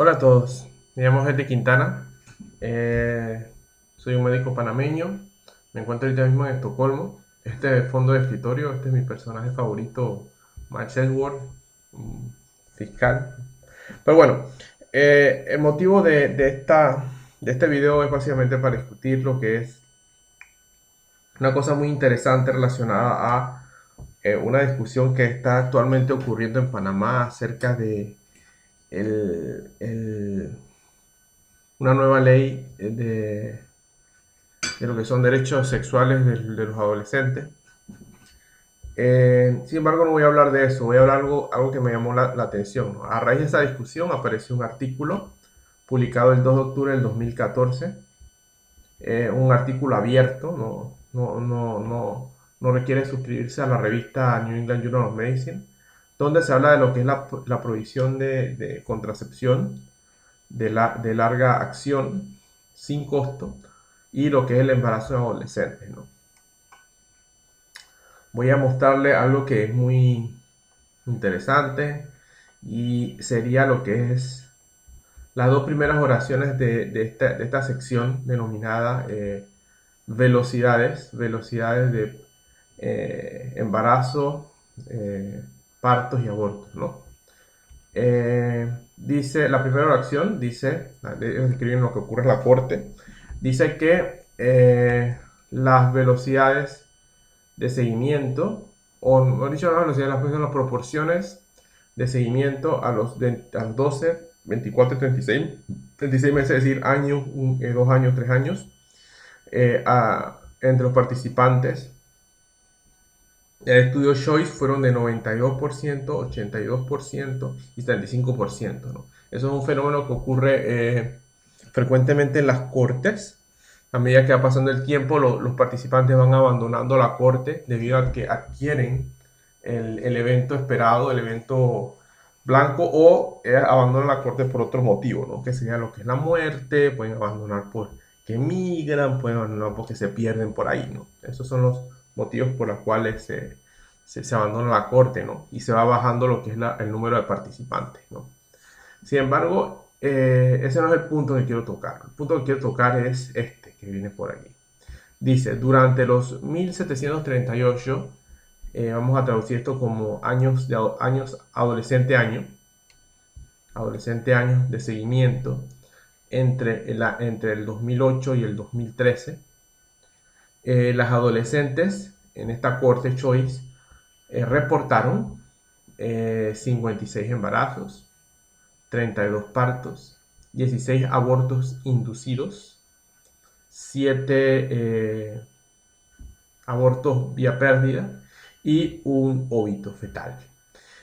Hola a todos, me llamo Jorge Quintana, soy un médico panameño, me encuentro ahorita mismo en Estocolmo. Este es fondo de escritorio, este es mi personaje favorito, Max Edward, un fiscal. Pero bueno, el motivo de este video es básicamente para discutir lo que es una cosa muy interesante relacionada a una discusión que está actualmente ocurriendo en Panamá acerca de el una nueva ley de lo que son derechos sexuales de los adolescentes. Sin embargo, no voy a hablar de eso, voy a hablar algo que me llamó la atención, ¿no? A raíz de esa discusión apareció un artículo publicado el 2 de octubre del 2014, un artículo abierto, no requiere suscribirse a la revista New England Journal of Medicine, donde se habla de lo que es la provisión de contracepción de larga acción sin costo y lo que es el embarazo de adolescentes, ¿no? Voy a mostrarle algo que es muy interesante y sería lo que es las dos primeras oraciones de esta sección denominada velocidades de embarazo, partos y abortos, ¿no? Dice, la primera oración dice, ellos escriben lo que ocurre en la corte, dice que las velocidades de seguimiento, o no dicho las velocidades, las proporciones de seguimiento a los 12, 24, 36 meses, es decir, años, 2 años, 3 años, entre los participantes el estudio Choice fueron de 92%, 82% y 35%, ¿no? Eso es un fenómeno que ocurre frecuentemente en las cortes. A medida que va pasando el tiempo, los participantes van abandonando la corte debido a que adquieren el evento esperado, el evento blanco, o abandonan la corte por otro motivo, ¿no? Que sería lo que es la muerte, pueden abandonar porque emigran, pueden abandonar porque se pierden por ahí, ¿no? Esos son los motivos por los cuales se abandona la corte, ¿no? Y se va bajando lo que es el número de participantes, ¿no? Sin embargo, ese no es el punto que quiero tocar. El punto que quiero tocar es este, que viene por aquí. Dice, durante los 1738, vamos a traducir esto como años adolescente año de seguimiento entre el 2008 y el 2013, las adolescentes en esta corte Choice reportaron 56 embarazos, 32 partos, 16 abortos inducidos, 7 abortos vía pérdida y un óbito fetal.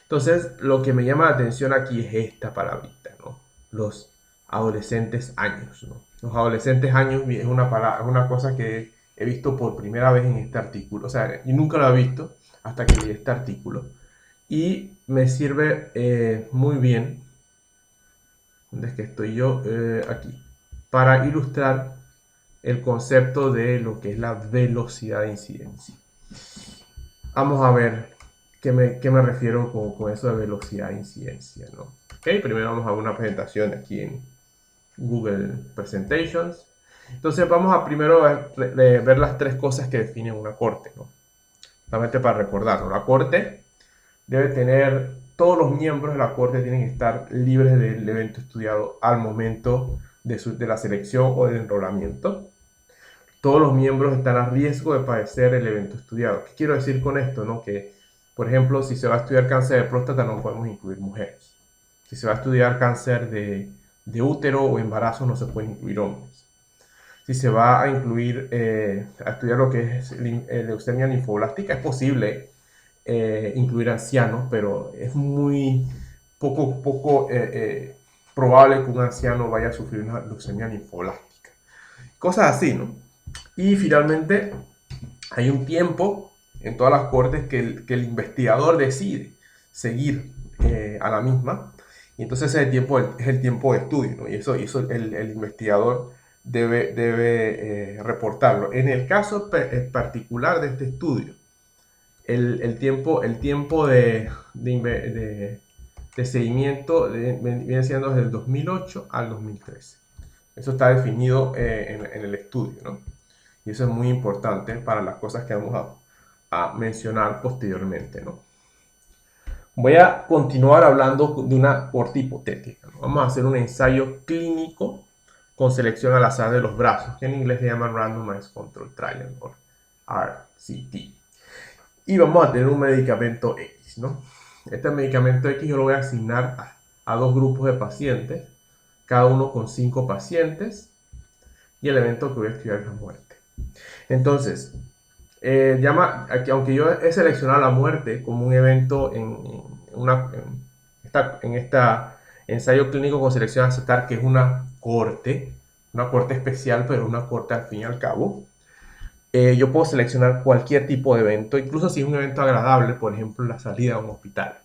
Entonces, lo que me llama la atención aquí es esta palabrita, ¿no? Los adolescentes años, ¿no? Los adolescentes años es es una cosa que he visto por primera vez en este artículo. O sea, yo nunca lo había visto hasta que leí este artículo. Y me sirve muy bien, ¿dónde es que estoy yo? Aquí, para ilustrar el concepto de lo que es la velocidad de incidencia. Vamos a ver qué me refiero con eso de velocidad de incidencia, ¿no? Ok, primero vamos a una presentación aquí en Google Presentations. Entonces vamos a primero ver las tres cosas que definen una corte, ¿no? Solamente para recordarlo, la corte debe tener, todos los miembros de la corte tienen que estar libres del evento estudiado al momento de la selección o del enrolamiento. Todos los miembros están a riesgo de padecer el evento estudiado. ¿Qué quiero decir con esto? ¿No? Que, por ejemplo, si se va a estudiar cáncer de próstata, no podemos incluir mujeres. Si se va a estudiar cáncer de útero o embarazo, no se pueden incluir hombres. Si se va a incluir, a estudiar lo que es leucemia linfoblástica, es posible incluir ancianos, pero es muy probable que un anciano vaya a sufrir una leucemia linfoblástica. Cosas así, ¿no? Y finalmente, hay un tiempo en todas las cortes que el investigador decide seguir a la misma, y entonces ese tiempo es el tiempo de estudio, ¿no? Y eso el investigador debe reportarlo. En el caso particular de este estudio, el tiempo de seguimiento viene siendo desde el 2008 al 2013. Eso está definido en el estudio, ¿no? Y eso es muy importante para las cosas que vamos a mencionar posteriormente, ¿no? Voy a continuar hablando de una corte hipotética, ¿no? Vamos a hacer un ensayo clínico con selección al azar de los brazos, que en inglés se llama Randomized Control Trial, o RCT. Y vamos a tener un medicamento X, ¿no? Este medicamento X yo lo voy a asignar a dos grupos de pacientes, cada uno con 5 pacientes, y el evento que voy a estudiar es la muerte. Entonces, aunque yo he seleccionado la muerte como un evento en esta ensayo clínico con selección a aceptar, que es una corte especial, pero una corte al fin y al cabo, yo puedo seleccionar cualquier tipo de evento, incluso si es un evento agradable, por ejemplo, la salida a un hospital.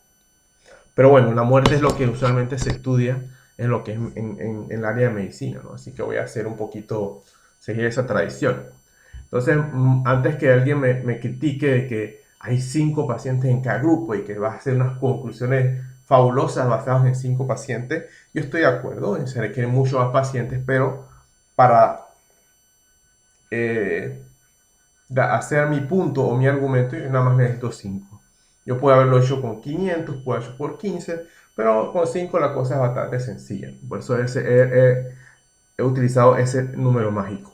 Pero bueno, la muerte es lo que usualmente se estudia en lo que es en el área de medicina, ¿no? Así que voy a hacer un poquito, seguir esa tradición. Entonces, antes que alguien me critique de que hay 5 pacientes en cada grupo y que va a hacer unas conclusiones fabulosas basadas en 5 pacientes, yo estoy de acuerdo, se requieren muchos más pacientes, pero para hacer mi punto o mi argumento, yo nada más necesito 5. Yo puedo haberlo hecho con 500, puedo haberlo hecho por 15, pero con 5 la cosa es bastante sencilla. Por eso he utilizado ese número mágico.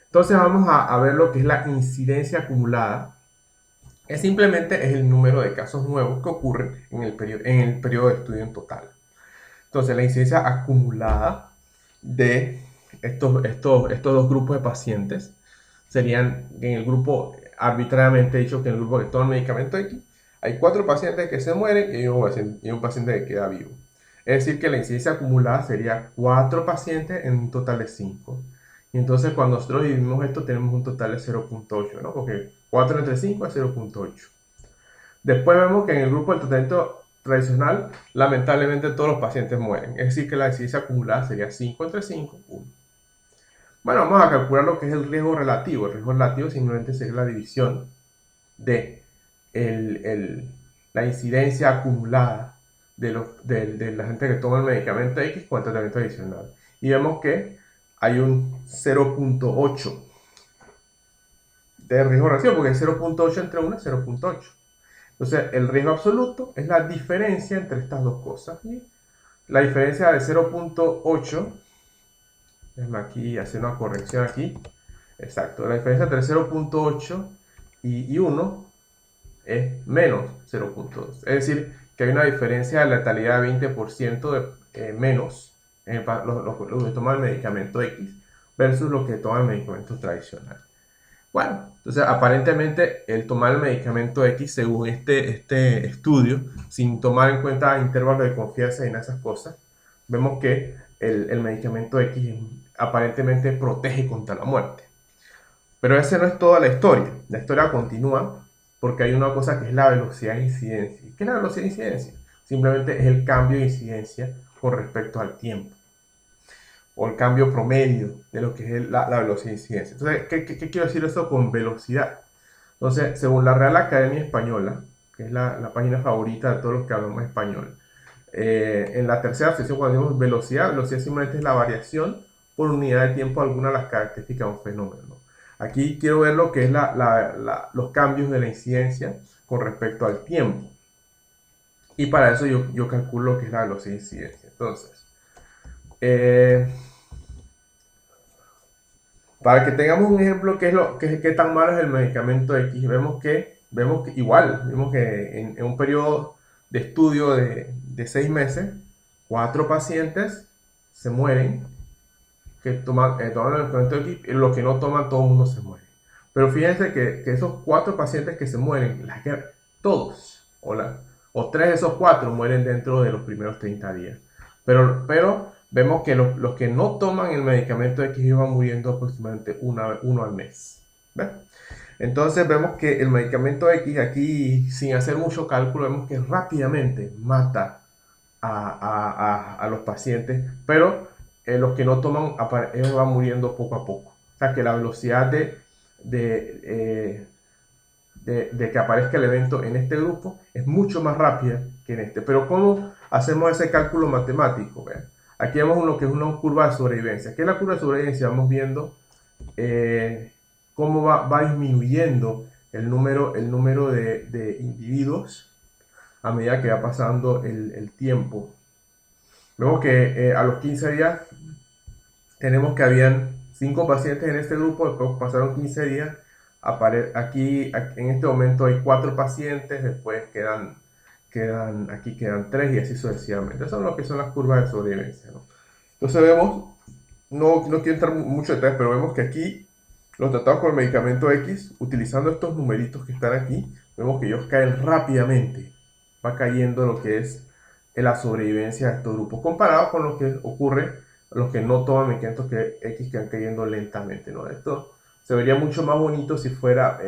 Entonces vamos a ver lo que es la incidencia acumulada. Simplemente es el número de casos nuevos que ocurren en el periodo de estudio en total. Entonces la incidencia acumulada de estos dos grupos de pacientes serían en el grupo, arbitrariamente dicho, que en el grupo que toma el medicamento X, hay 4 pacientes que se mueren y un paciente que queda vivo. Es decir, que la incidencia acumulada sería 4 pacientes en un total de 5. Y entonces cuando nosotros dividimos esto tenemos un total de 0.8, ¿no? Porque 4 entre 5 es 0.8. Después vemos que en el grupo del tratamiento tradicional, lamentablemente todos los pacientes mueren. Es decir, que la incidencia acumulada sería 5 entre 5, 1. Bueno, vamos a calcular lo que es el riesgo relativo. El riesgo relativo simplemente sería la división de la incidencia acumulada de la gente que toma el medicamento X con el tratamiento adicional. Y vemos que hay un 0.8 de riesgo relativo, porque 0.8 entre 1 es 0.8. Entonces, el riesgo absoluto es la diferencia entre estas dos cosas. Y la diferencia de 0.8, déjame aquí hacer una corrección aquí. Exacto, la diferencia entre 0.8 y 1 es menos 0.2. Es decir, que hay una diferencia de letalidad de 20% menos en los que toman el medicamento X versus los que toman el medicamento tradicional. Bueno, entonces aparentemente el tomar el medicamento X, según este estudio, sin tomar en cuenta intervalos de confianza y en esas cosas, vemos que el medicamento X aparentemente protege contra la muerte. Pero esa no es toda la historia. La historia continúa porque hay una cosa que es la velocidad de incidencia. ¿Qué es la velocidad de incidencia? Simplemente es el cambio de incidencia con respecto al tiempo, o el cambio promedio de lo que es la velocidad de incidencia. Entonces, ¿qué quiero decir eso con velocidad? Entonces, según la Real Academia Española, que es la página favorita de todos los que hablamos español, en la tercera sección, cuando decimos velocidad, velocidad simplemente es la variación por unidad de tiempo alguna de las características de un fenómeno. Aquí quiero ver lo que es los cambios de la incidencia con respecto al tiempo. Y para eso yo calculo lo que es la velocidad de incidencia. Entonces, para que tengamos un ejemplo, qué tan malo es el medicamento X, vemos que en un periodo de estudio de 6 meses, 4 pacientes se mueren que toman el medicamento X, y los que no toman, todo el mundo se muere. Pero fíjense que esos 4 pacientes que se mueren, todos, o 3 de esos 4 mueren dentro de los primeros 30 días. Pero vemos que los que no toman el medicamento X van muriendo aproximadamente uno al mes. ¿Ves? Entonces vemos que el medicamento X aquí, sin hacer mucho cálculo, vemos que rápidamente mata a los pacientes, pero los que no toman, ellos van muriendo poco a poco. O sea que la velocidad de que aparezca el evento en este grupo es mucho más rápida que en este. Pero ¿cómo hacemos ese cálculo matemático? Vean, aquí vemos lo que es una curva de sobrevivencia. ¿Qué es la curva de sobrevivencia? Vamos viendo cómo va disminuyendo el número de individuos a medida que va pasando el tiempo. Vemos que a los 15 días tenemos que habían 5 pacientes en este grupo, después pasaron 15 días, aquí en este momento hay 4 pacientes, después aquí quedan 3 y así sucesivamente. Eso es lo que son las curvas de sobrevivencia, ¿no? Entonces vemos, no quiero entrar mucho en detalles, pero vemos que aquí los tratados con el medicamento X, utilizando estos numeritos que están aquí, vemos que ellos caen rápidamente. Va cayendo lo que es la sobrevivencia de estos grupos, comparado con lo que ocurre los que no toman medicamentos que X, que van cayendo lentamente, ¿no? Esto se vería mucho más bonito si fuera,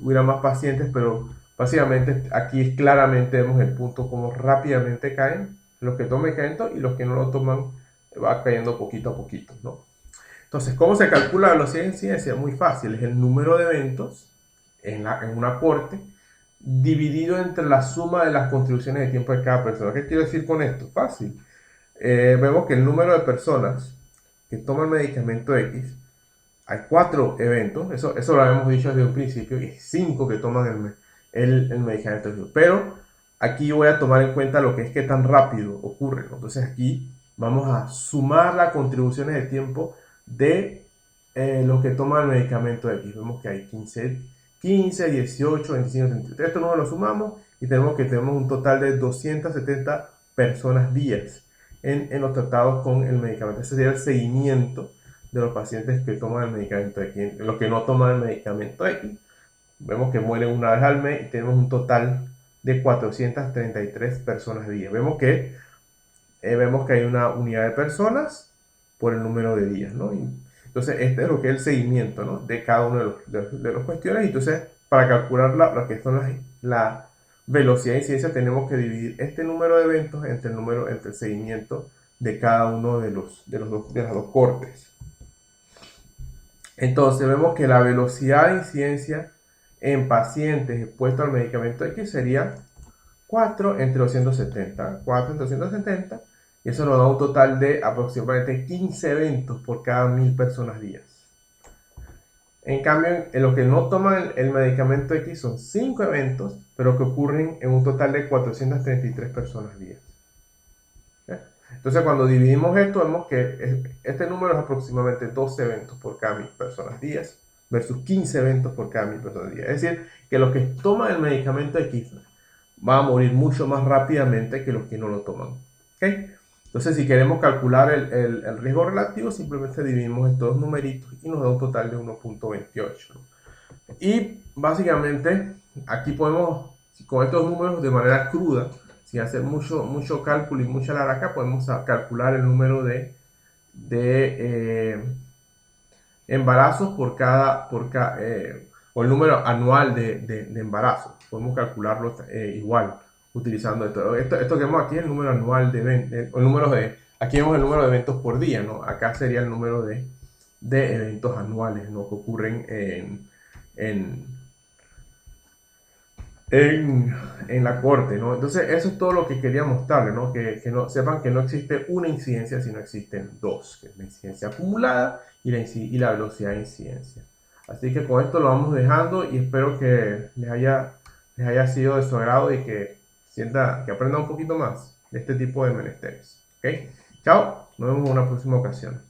hubiera más pacientes, pero básicamente aquí claramente vemos el punto como rápidamente caen los que toman medicamentos y los que no lo toman va cayendo poquito a poquito, ¿no? Entonces, ¿cómo se calcula la velocidad de incidencia? Muy fácil, es el número de eventos en una corte dividido entre la suma de las contribuciones de tiempo de cada persona. ¿Qué quiero decir con esto? Fácil. Vemos que el número de personas que toman medicamento X, hay 4 eventos, eso lo habíamos dicho desde un principio, y 5 que toman el medicamento X. Pero aquí voy a tomar en cuenta lo que es que tan rápido ocurre, ¿no? Entonces aquí vamos a sumar las contribuciones de tiempo de los que toman el medicamento X. Vemos que hay 15, 18, 25, 33. Estos números los sumamos y tenemos un total de 270 personas días en los tratados con el medicamento. Ese sería el seguimiento de los pacientes que toman el medicamento X. Los que no toman el medicamento X, vemos que mueren una vez al mes y tenemos un total de 433 personas día. Vemos que hay una unidad de personas por el número de días, ¿no? Entonces, este es lo que es el seguimiento, ¿no?, de cada uno de los cuestiones. Entonces, para calcular lo que son la velocidad de incidencia, tenemos que dividir este número de eventos entre el seguimiento de cada uno de las dos cortes. Entonces, vemos que la velocidad de incidencia en pacientes expuestos al medicamento X sería 4 entre 270. 4 entre 270. Y eso nos da un total de aproximadamente 15 eventos por cada 1000 personas días. En cambio, en los que no toman el medicamento X son 5 eventos, pero que ocurren en un total de 433 personas días. Entonces, cuando dividimos esto, vemos que este número es aproximadamente 12 eventos por cada 1000 personas días versus 15 eventos por cada 1000 personas días. Es decir, que los que toman el medicamento X van a morir mucho más rápidamente que los que no lo toman. ¿Okay? Entonces, si queremos calcular el riesgo relativo, simplemente dividimos estos dos numeritos y nos da un total de 1.28. Y básicamente, aquí podemos, con estos números de manera cruda, sin hacer mucho cálculo y mucha laraca, podemos calcular el número de embarazos o el número anual de embarazos. Podemos calcularlo igual utilizando esto. Esto que vemos aquí es el número anual aquí vemos el número de eventos por día, ¿no? Acá sería el número de eventos anuales, ¿no?, que ocurren en la corte, ¿no? Entonces, eso es todo lo que quería mostrarles, ¿no? Que sepan que no existe una incidencia, sino existen dos, que es la incidencia acumulada y la velocidad de incidencia. Así que con esto lo vamos dejando y espero que les haya sido de su agrado y que aprendan un poquito más de este tipo de menesteres. ¿Ok? Chao, nos vemos en una próxima ocasión.